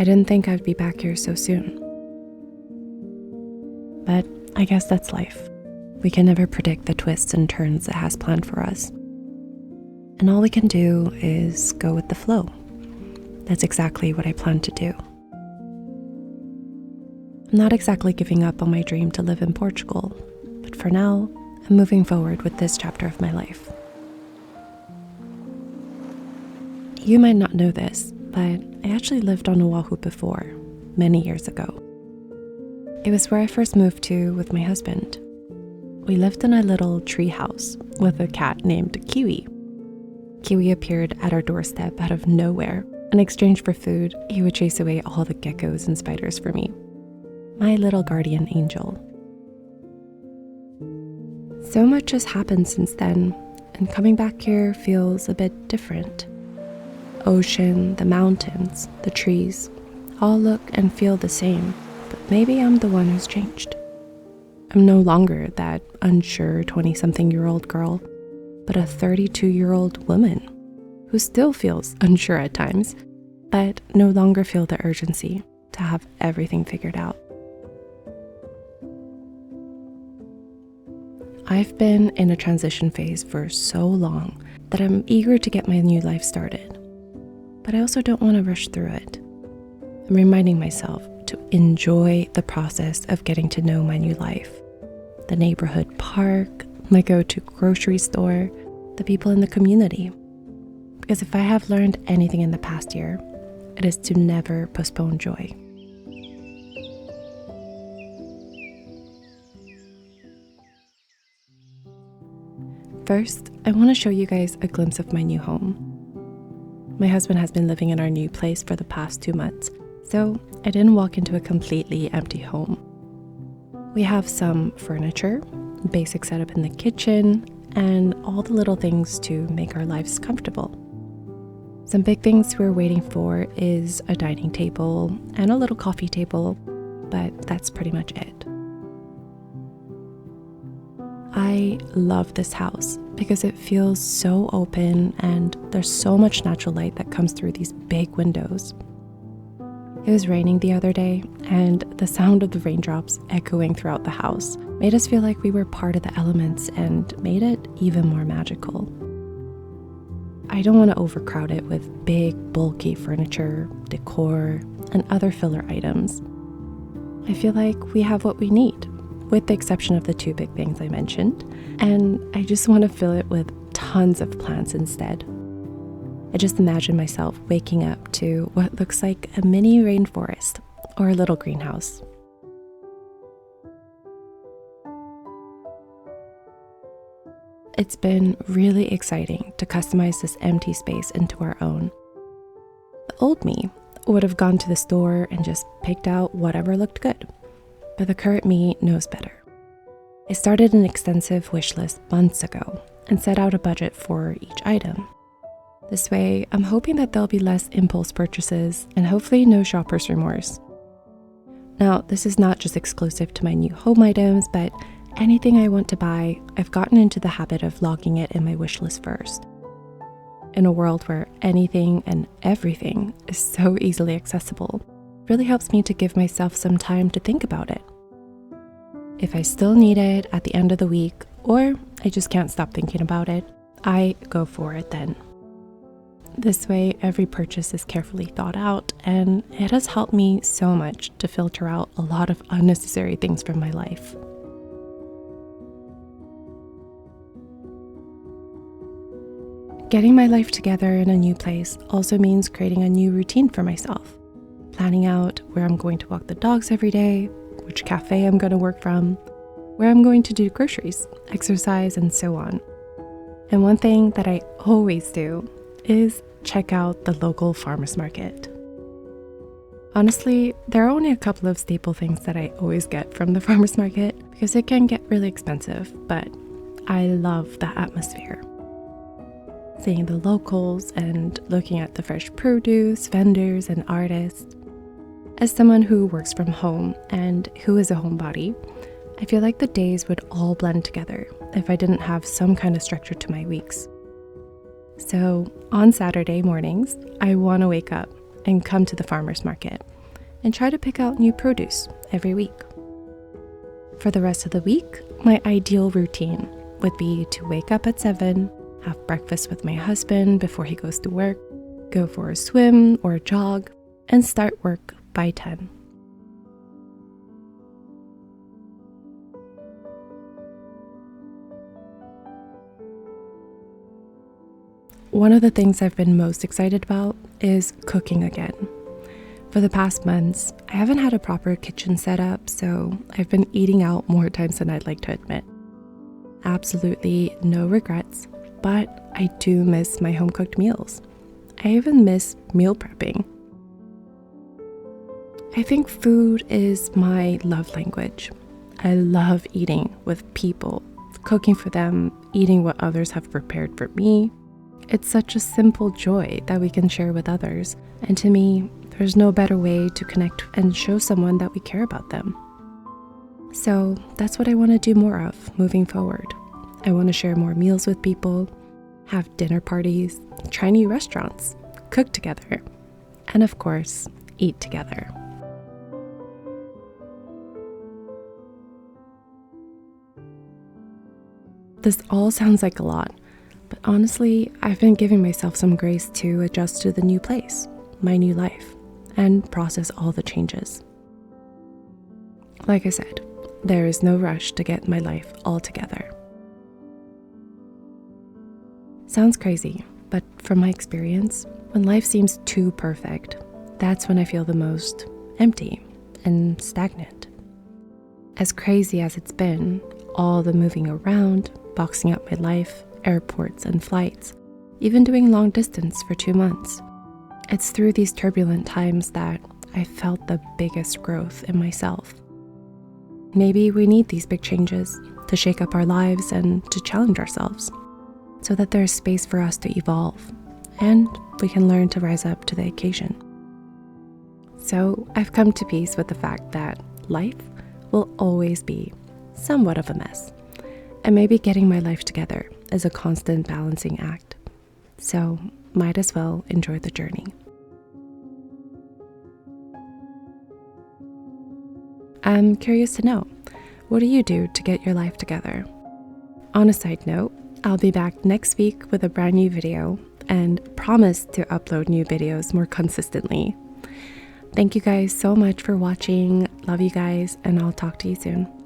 I didn't think I'd be back here so soon. But I guess that's life. We can never predict the twists and turns it has planned for us. And all we can do is go with the flow. That's exactly what I plan to do. I'm not exactly giving up on my dream to live in Portugal, but for now, I'm moving forward with this chapter of my life. You might not know this, but I actually lived on Oahu before, many years ago. It was where I first moved to with my husband. We lived in a little tree house with a cat named Kiwi. Kiwi appeared at our doorstep out of nowhere. In exchange for food, he would chase away all the geckos and spiders for me. My little guardian angel. So much has happened since then, and coming back here feels a bit different. Ocean, the mountains, the trees, all look and feel the same, but maybe I'm the one who's changed. I'm no longer that unsure 20-something-year-old girl, but a 32-year-old woman who still feels unsure at times, but no longer feel the urgency to have everything figured out. I've been in a transition phase for so long that I'm eager to get my new life started, but I also don't want to rush through it. I'm reminding myself to enjoy the process of getting to know my new life, the neighborhood park, my go-to grocery store, the people in the community. Because if I have learned anything in the past year, it is to never postpone joy. First, I want to show you guys a glimpse of my new home. My husband has been living in our new place for the past 2 months, so I didn't walk into a completely empty home. We have some furniture, basic setup in the kitchen, and all the little things to make our lives comfortable. Some big things we're waiting for is a dining table and a little coffee table, but that's pretty much it. I love this house because it feels so open and there's so much natural light that comes through these big windows. It was raining the other day, and the sound of the raindrops echoing throughout the house made us feel like we were part of the elements and made it even more magical. I don't want to overcrowd it with big, bulky furniture, decor, and other filler items. I feel like we have what we need, with the exception of the 2 big things I mentioned, and I just want to fill it with tons of plants instead. I just imagine myself waking up to what looks like a mini rainforest or a little greenhouse. It's been really exciting to customize this empty space into our own. The old me would have gone to the store and just picked out whatever looked good, but the current me knows better. I started an extensive wish list months ago and set out a budget for each item. This way, I'm hoping that there'll be less impulse purchases and hopefully no shopper's remorse. Now, this is not just exclusive to my new home items, but anything I want to buy, I've gotten into the habit of logging it in my wish list first. In a world where anything and everything is so easily accessible, it really helps me to give myself some time to think about it. If I still need it at the end of the week, or I just can't stop thinking about it, I go for it then. This way, every purchase is carefully thought out, and it has helped me so much to filter out a lot of unnecessary things from my life. Getting my life together in a new place also means creating a new routine for myself. Planning out where I'm going to walk the dogs every day, which cafe I'm going to work from, where I'm going to do groceries, exercise, and so on. And one thing that I always do is check out the local farmers market. Honestly, there are only a couple of staple things that I always get from the farmers market because it can get really expensive, but I love the atmosphere. Seeing the locals and looking at the fresh produce, vendors, and artists. As someone who works from home and who is a homebody, I feel like the days would all blend together if I didn't have some kind of structure to my weeks. So on Saturday mornings, I want to wake up and come to the farmer's market and try to pick out new produce every week. For the rest of the week, my ideal routine would be to wake up at 7, have breakfast with my husband before he goes to work, go for a swim or a jog, and start work by 10. One of the things I've been most excited about is cooking again. For the past months, I haven't had a proper kitchen set up, so I've been eating out more times than I'd like to admit. Absolutely no regrets, but I do miss my home-cooked meals. I even miss meal prepping. I think food is my love language. I love eating with people, cooking for them, eating what others have prepared for me. It's such a simple joy that we can share with others, and to me, there's no better way to connect and show someone that we care about them. So that's what I want to do more of moving forward. I want to share more meals with people, have dinner parties, try new restaurants, cook together, and of course, eat together. This all sounds like a lot, but honestly, I've been giving myself some grace to adjust to the new place, my new life, and process all the changes. Like I said, there is no rush to get my life all together. Sounds crazy, but from my experience, when life seems too perfect, that's when I feel the most empty and stagnant. As crazy as it's been, all the moving around, boxing up my life, airports and flights, even doing long distance for 2 months. It's through these turbulent times that I felt the biggest growth in myself. Maybe we need these big changes to shake up our lives and to challenge ourselves so that there's space for us to evolve and we can learn to rise up to the occasion. So I've come to peace with the fact that life will always be somewhat of a mess, and maybe getting my life together is a constant balancing act. So might as well enjoy the journey. I'm curious to know, what do you do to get your life together? On a side note, I'll be back next week with a brand new video and promise to upload new videos more consistently. Thank you guys so much for watching. Love you guys, and I'll talk to you soon.